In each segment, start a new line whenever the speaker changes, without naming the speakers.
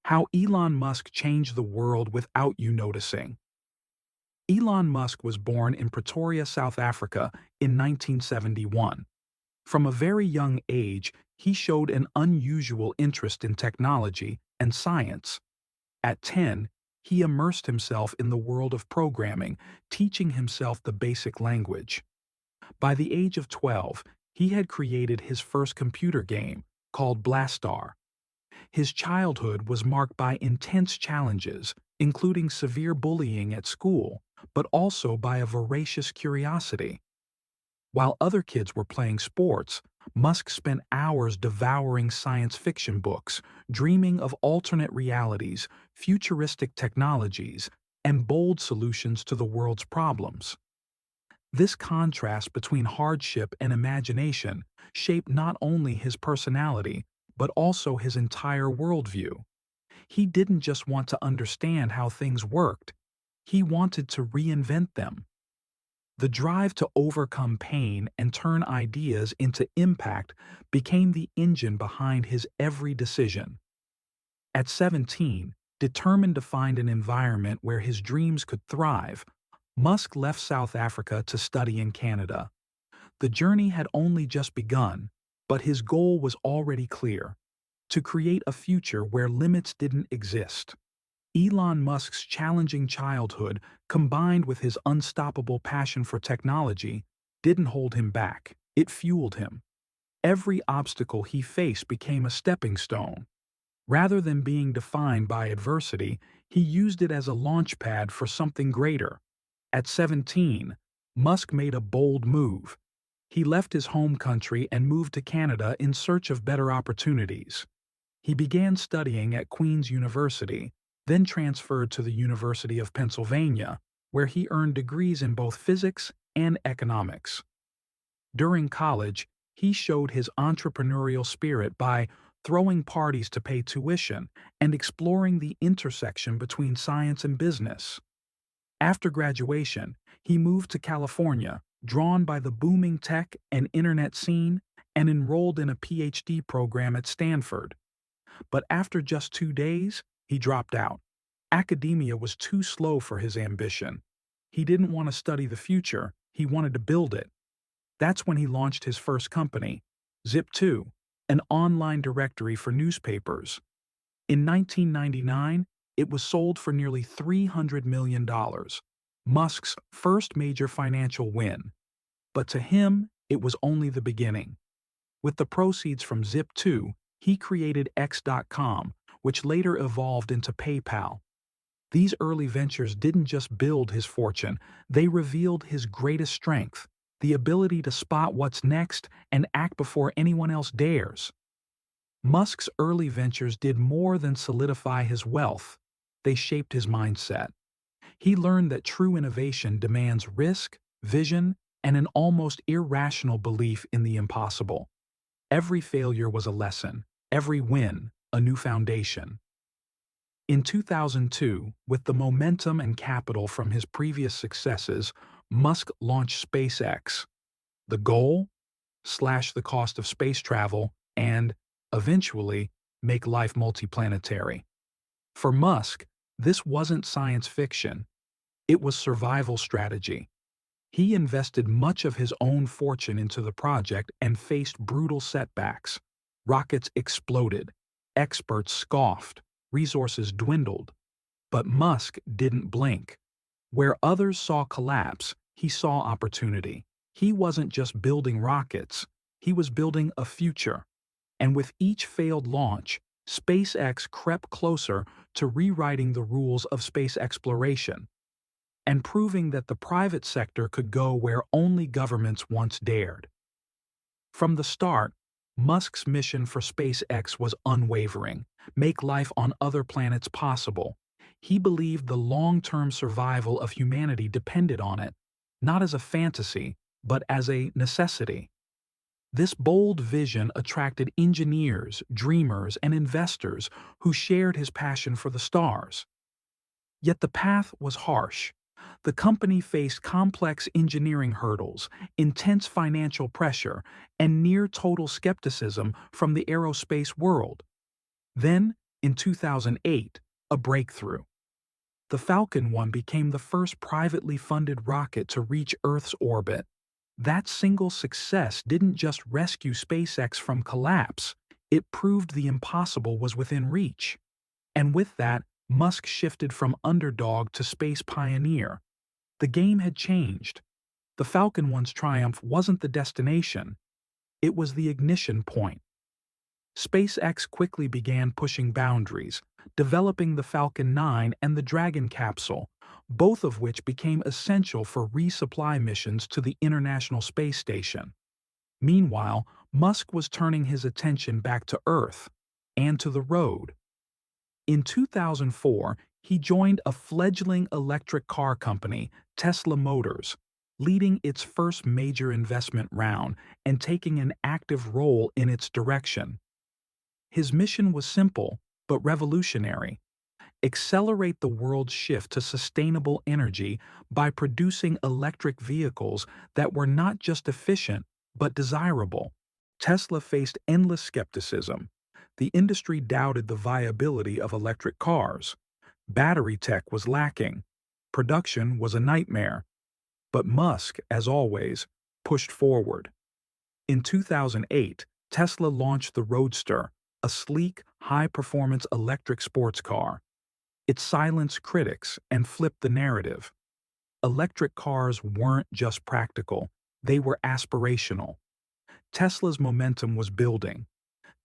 How Elon Musk changed the world without you noticing. Elon Musk was born in Pretoria, South Africa in 1971. From a very young age, he showed an unusual interest in technology and science. At 10, he immersed himself in the world of programming, teaching himself the basic language. By the age of 12, he had created his first computer game, called Blastar. His childhood was marked by intense challenges, including severe bullying at school, but also by a voracious curiosity. While other kids were playing sports, Musk spent hours devouring science fiction books, dreaming of alternate realities, futuristic technologies, and bold solutions to the world's problems. This contrast between hardship and imagination shaped not only his personality, but also his entire worldview. He didn't just want to understand how things worked, he wanted to reinvent them. The drive to overcome pain and turn ideas into impact became the engine behind his every decision. At 17, determined to find an environment where his dreams could thrive, Musk left South Africa to study in Canada. The journey had only just begun, but his goal was already clear: to create a future where limits didn't exist. Elon Musk's challenging childhood, combined with his unstoppable passion for technology, didn't hold him back, it fueled him. Every obstacle he faced became a stepping stone. Rather than being defined by adversity, he used it as a launchpad for something greater. At 17, Musk made a bold move. He left his home country and moved to Canada in search of better opportunities. He began studying at Queen's University, then transferred to the University of Pennsylvania, where he earned degrees in both physics and economics. During college, he showed his entrepreneurial spirit by throwing parties to pay tuition and exploring the intersection between science and business. After graduation, he moved to California, drawn by the booming tech and internet scene, and enrolled in a PhD program at Stanford. But after just 2 days, he dropped out. Academia was too slow for his ambition. He didn't want to study the future, he wanted to build it. That's when he launched his first company, Zip2, an online directory for newspapers. In 1999, it was sold for nearly $300 million, Musk's first major financial win. But to him, it was only the beginning. With the proceeds from Zip2, he created X.com, which later evolved into PayPal. These early ventures didn't just build his fortune, they revealed his greatest strength: the ability to spot what's next and act before anyone else dares. Musk's early ventures did more than solidify his wealth, they shaped his mindset. He learned that true innovation demands risk, vision, and an almost irrational belief in the impossible. Every failure was a lesson, every win a new foundation. In 2002, with the momentum and capital from his previous successes, Musk launched SpaceX. The goal? Slash the cost of space travel and, eventually, make life multiplanetary. For Musk, this wasn't science fiction. It was survival strategy. He invested much of his own fortune into the project and faced brutal setbacks. Rockets exploded. Experts scoffed. Resources dwindled. But Musk didn't blink. Where others saw collapse, he saw opportunity. He wasn't just building rockets, he was building a future. And with each failed launch, SpaceX crept closer to rewriting the rules of space exploration and proving that the private sector could go where only governments once dared. From the start, Musk's mission for SpaceX was unwavering: make life on other planets possible. He believed the long-term survival of humanity depended on it, not as a fantasy, but as a necessity. This bold vision attracted engineers, dreamers, and investors who shared his passion for the stars. Yet the path was harsh. The company faced complex engineering hurdles, intense financial pressure, and near-total skepticism from the aerospace world. Then In 2008, a breakthrough. The Falcon 1 became the first privately funded rocket to reach Earth's orbit. That single success didn't just rescue SpaceX from collapse, it proved the impossible was within reach. And with that, Musk shifted from underdog to space pioneer. The game had changed. The Falcon 1's triumph wasn't the destination, it was the ignition point. SpaceX quickly began pushing boundaries, developing the Falcon 9 and the Dragon capsule, both of which became essential for resupply missions to the International Space Station. Meanwhile, Musk was turning his attention back to Earth and to the road. In 2004, he joined a fledgling electric car company, Tesla Motors, leading its first major investment round and taking an active role in its direction. His mission was simple, but revolutionary: accelerate the world's shift to sustainable energy by producing electric vehicles that were not just efficient, but desirable. Tesla faced endless skepticism. The industry doubted the viability of electric cars. Battery tech was lacking. Production was a nightmare. But Musk, as always, pushed forward. In 2008, Tesla launched the Roadster, a sleek, high-performance electric sports car. It silenced critics and flipped the narrative. Electric cars weren't just practical, they were aspirational. Tesla's momentum was building.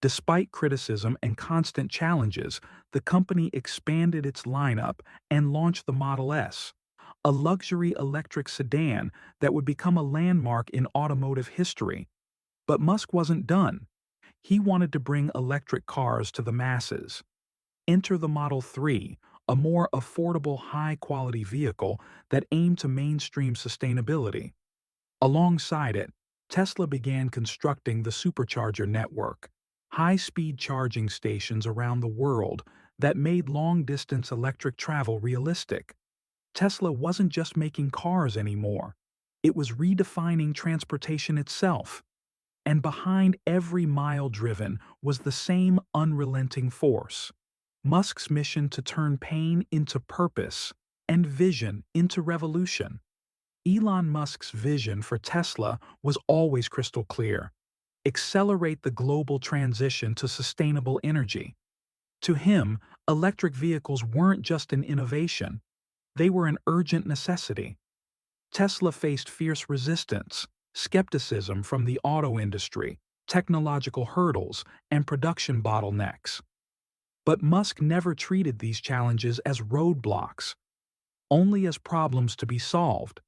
Despite criticism and constant challenges, the company expanded its lineup and launched the Model S, a luxury electric sedan that would become a landmark in automotive history. But Musk wasn't done. He wanted to bring electric cars to the masses. Enter the Model 3, a more affordable, high-quality vehicle that aimed to mainstream sustainability. Alongside it, Tesla began constructing the supercharger network, high-speed charging stations around the world that made long-distance electric travel realistic. Tesla wasn't just making cars anymore. It was redefining transportation itself. And behind every mile driven was the same unrelenting force: Musk's mission to turn pain into purpose and vision into revolution. Elon Musk's vision for Tesla was always crystal clear: accelerate the global transition to sustainable energy. To him, electric vehicles weren't just an innovation, they were an urgent necessity. Tesla faced fierce resistance, skepticism from the auto industry, technological hurdles, and production bottlenecks. But Musk never treated these challenges as roadblocks, only as problems to be solved.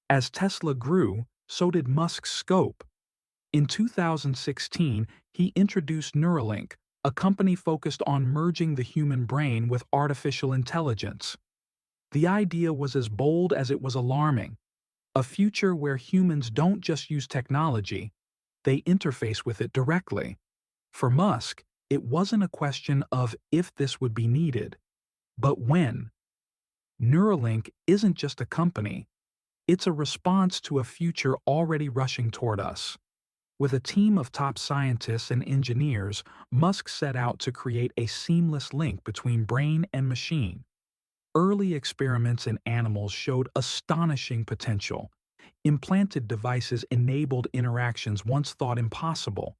As Tesla grew, so did Musk's scope. In 2016, he introduced Neuralink, a company focused on merging the human brain with artificial intelligence. The idea was as bold as it was alarming: a future where humans don't just use technology, they interface with it directly. For Musk, it wasn't a question of if this would be needed, but when. Neuralink isn't just a company, it's a response to a future already rushing toward us. With a team of top scientists and engineers, Musk set out to create a seamless link between brain and machine. Early experiments in animals showed astonishing potential. Implanted devices enabled interactions once thought impossible.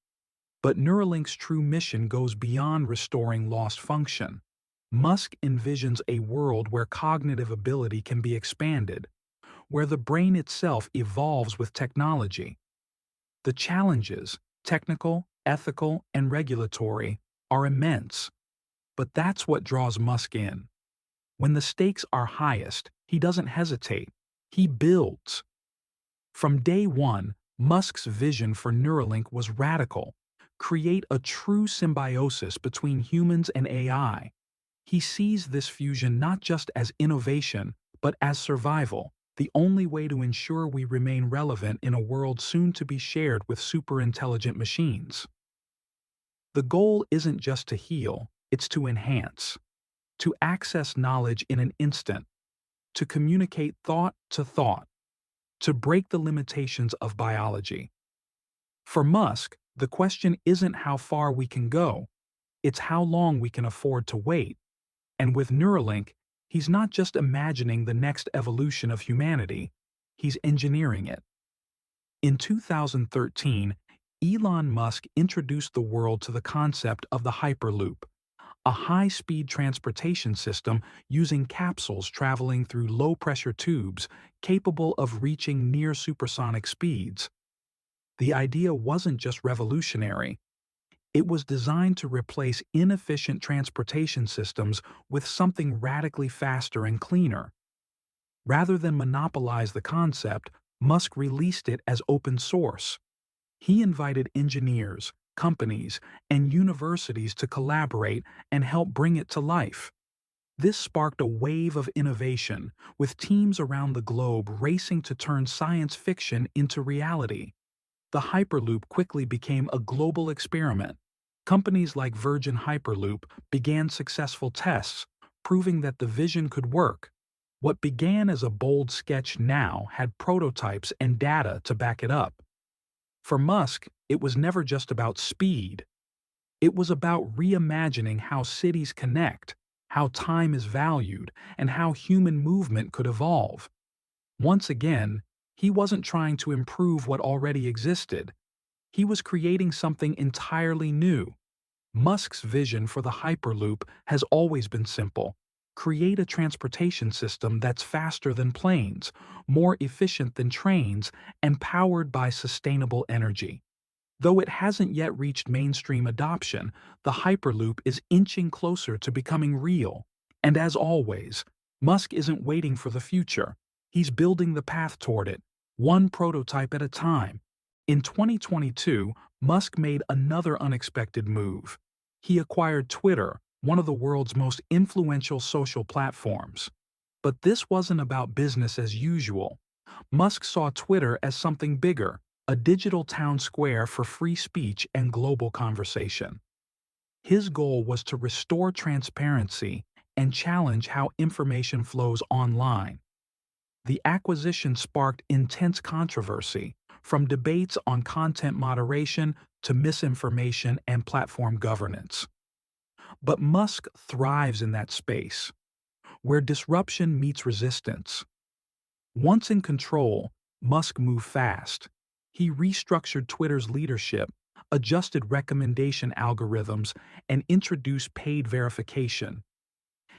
But Neuralink's true mission goes beyond restoring lost function. Musk envisions a world where cognitive ability can be expanded, where the brain itself evolves with technology. The challenges, technical, ethical, and regulatory, are immense. But that's what draws Musk in. When the stakes are highest, he doesn't hesitate. He builds. From day one, Musk's vision for Neuralink was radical: create a true symbiosis between humans and AI. He sees this fusion not just as innovation, but as survival, the only way to ensure we remain relevant in a world soon to be shared with superintelligent machines. The goal isn't just to heal, it's to enhance, to access knowledge in an instant, to communicate thought to thought, to break the limitations of biology. For Musk, the question isn't how far we can go, It's how long we can afford to wait. And with Neuralink, he's not just imagining the next evolution of humanity, he's engineering it. In 2013, Elon Musk introduced the world to the concept of the Hyperloop, a high-speed transportation system using capsules traveling through low-pressure tubes capable of reaching near supersonic speeds. The idea wasn't just revolutionary, it was designed to replace inefficient transportation systems with something radically faster and cleaner. Rather than monopolize the concept, Musk released it as open source. He invited engineers, companies, and universities to collaborate and help bring it to life. This sparked a wave of innovation, with teams around the globe racing to turn science fiction into reality. The Hyperloop quickly became a global experiment. Companies like Virgin Hyperloop began successful tests, proving that the vision could work. What began as a bold sketch now had prototypes and data to back it up. For Musk, it was never just about speed. It was about reimagining how cities connect, how time is valued, and how human movement could evolve. Once again, he wasn't trying to improve what already existed. He was creating something entirely new. Musk's vision for the Hyperloop has always been simple: create a transportation system that's faster than planes, more efficient than trains, and powered by sustainable energy. Though it hasn't yet reached mainstream adoption, the Hyperloop is inching closer to becoming real. And as always, Musk isn't waiting for the future. He's building the path toward it, one prototype at a time. In 2022, Musk made another unexpected move. He acquired Twitter, one of the world's most influential social platforms. But this wasn't about business as usual. Musk saw Twitter as something bigger, a digital town square for free speech and global conversation. His goal was to restore transparency and challenge how information flows online. The acquisition sparked intense controversy, from debates on content moderation to misinformation and platform governance. But Musk thrives in that space, where disruption meets resistance. Once in control, Musk moved fast. He restructured Twitter's leadership, adjusted recommendation algorithms, and introduced paid verification.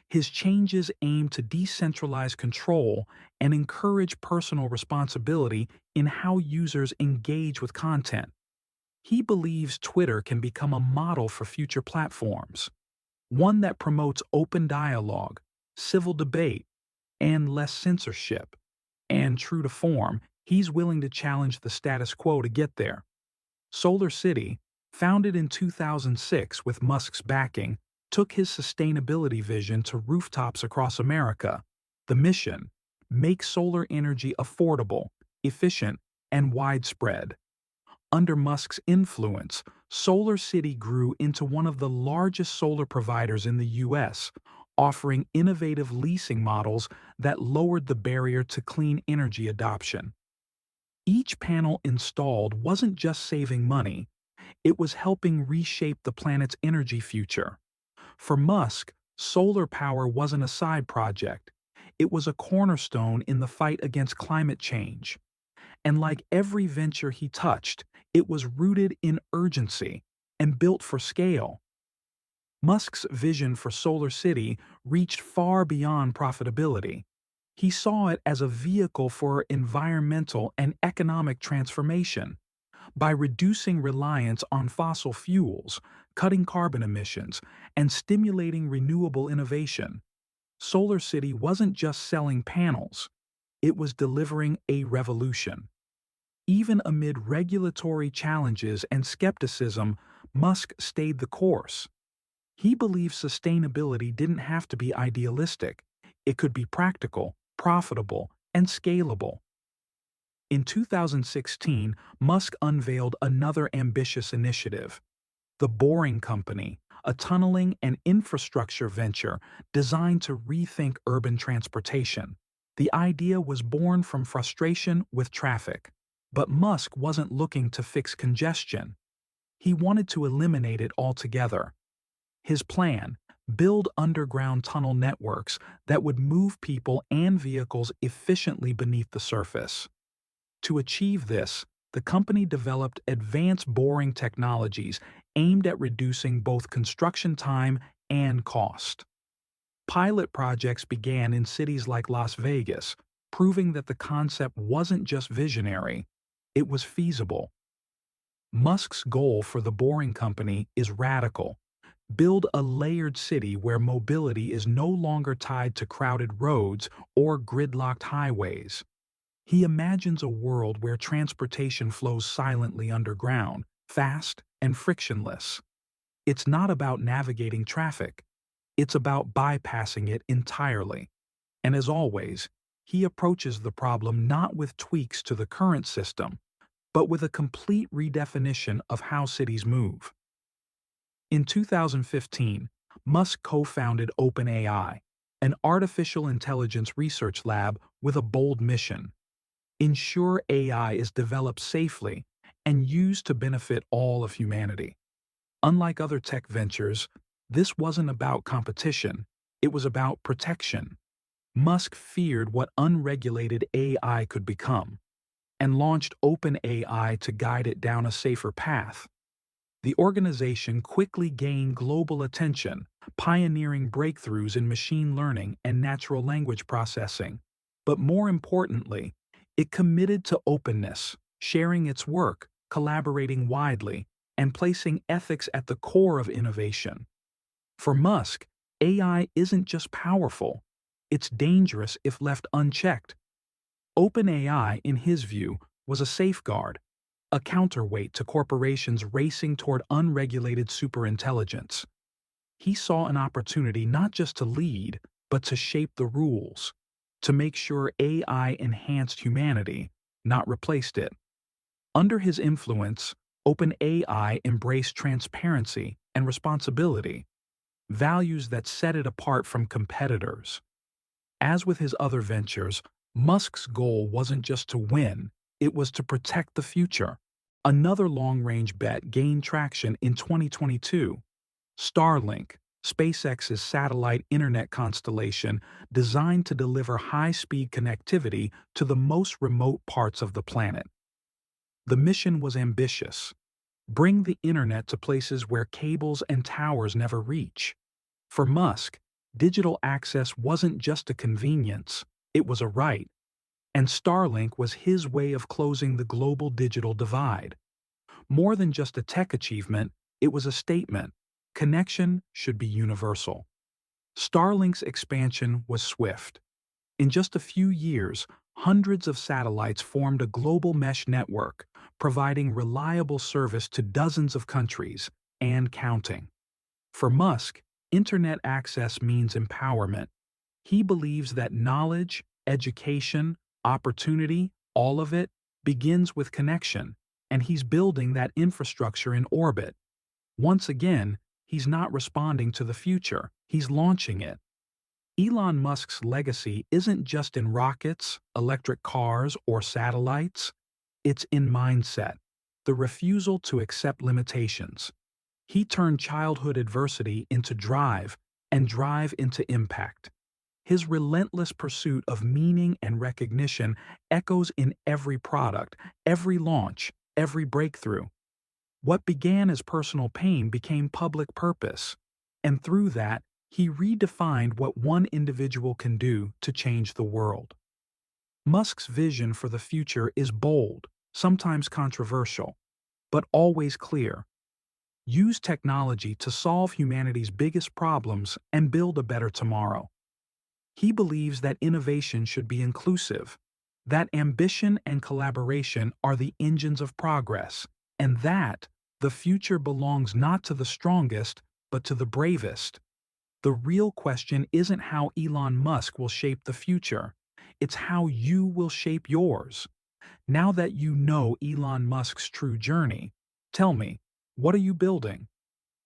His changes aim to decentralize control and encourage personal responsibility in how users engage with content. He believes Twitter can become a model for future platforms, one that promotes open dialogue, civil debate, and less censorship. And true to form, he's willing to challenge the status quo to get there. Solar City, founded in 2006 with Musk's backing, took his sustainability vision to rooftops across America. The mission: make solar energy affordable, efficient, and widespread. Under Musk's influence, Solar City grew into one of the largest solar providers in the U.S., offering innovative leasing models that lowered the barrier to clean energy adoption. Each panel installed wasn't just saving money, it was helping reshape the planet's energy future. For Musk, solar power wasn't a side project. It was a cornerstone in the fight against climate change. And like every venture he touched, it was rooted in urgency and built for scale. Musk's vision for Solar City reached far beyond profitability. He saw it as a vehicle for environmental and economic transformation. By reducing reliance on fossil fuels, cutting carbon emissions, and stimulating renewable innovation, Solar City wasn't just selling panels, it was delivering a revolution. Even amid regulatory challenges and skepticism, Musk stayed the course. He believed sustainability didn't have to be idealistic. It could be practical, profitable, and scalable. In 2016, Musk unveiled another ambitious initiative: the Boring Company, a tunneling and infrastructure venture designed to rethink urban transportation. The idea was born from frustration with traffic. But Musk wasn't looking to fix congestion. He wanted to eliminate it altogether. His plan: build underground tunnel networks that would move people and vehicles efficiently beneath the surface. To achieve this, the company developed advanced boring technologies aimed at reducing both construction time and cost. Pilot projects began in cities like Las Vegas, proving that the concept wasn't just visionary, it was feasible. Musk's goal for the boring company is radical: build a layered city where mobility is no longer tied to crowded roads or gridlocked highways. He imagines a world where transportation flows silently underground, fast and frictionless. It's not about navigating traffic. It's about bypassing it entirely. And as always, he approaches the problem not with tweaks to the current system, but with a complete redefinition of how cities move. In 2015, Musk co-founded OpenAI, an artificial intelligence research lab with a bold mission: ensure AI is developed safely and used to benefit all of humanity. Unlike other tech ventures, this wasn't about competition, it was about protection. Musk feared what unregulated AI could become, and launched OpenAI to guide it down a safer path. The organization quickly gained global attention, pioneering breakthroughs in machine learning and natural language processing. But more importantly, it committed to openness, sharing its work, collaborating widely, and placing ethics at the core of innovation. For Musk, AI isn't just powerful, it's dangerous if left unchecked. OpenAI, in his view, was a safeguard, a counterweight to corporations racing toward unregulated superintelligence. He saw an opportunity not just to lead, but to shape the rules, to make sure AI enhanced humanity, not replaced it. Under his influence, OpenAI embraced transparency and responsibility, values that set it apart from competitors. As with his other ventures, Musk's goal wasn't just to win, it was to protect the future. Another long-range bet gained traction in 2022. Starlink, SpaceX's satellite internet constellation designed to deliver high-speed connectivity to the most remote parts of the planet. The mission was ambitious: bring the internet to places where cables and towers never reach. For Musk, digital access wasn't just a convenience, it was a right. And Starlink was his way of closing the global digital divide. More than just a tech achievement, it was a statement: connection should be universal. Starlink's expansion was swift. In just a few years, hundreds of satellites formed a global mesh network, providing reliable service to dozens of countries, and counting. For Musk, internet access means empowerment. He believes that knowledge, education, opportunity, all of it, begins with connection, and he's building that infrastructure in orbit. Once again, he's not responding to the future, he's launching it. Elon Musk's legacy isn't just in rockets, electric cars, or satellites. It's in mindset, the refusal to accept limitations. He turned childhood adversity into drive, and drive into impact. His relentless pursuit of meaning and recognition echoes in every product, every launch, every breakthrough. What began as personal pain became public purpose, and through that, he redefined what one individual can do to change the world. Musk's vision for the future is bold, sometimes controversial, but always clear. Use technology to solve humanity's biggest problems and build a better tomorrow. He believes that innovation should be inclusive, that ambition and collaboration are the engines of progress, and that the future belongs not to the strongest, but to the bravest. The real question isn't how Elon Musk will shape the future, it's how you will shape yours. Now that you know Elon Musk's true journey, tell me, what are you building?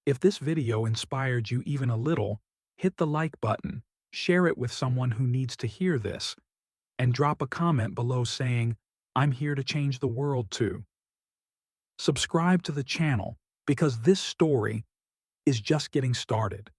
If this video inspired you even a little, hit the like button, share it with someone who needs to hear this, and drop a comment below saying, "I'm here to change the world too." Subscribe to the channel, because this story is just getting started.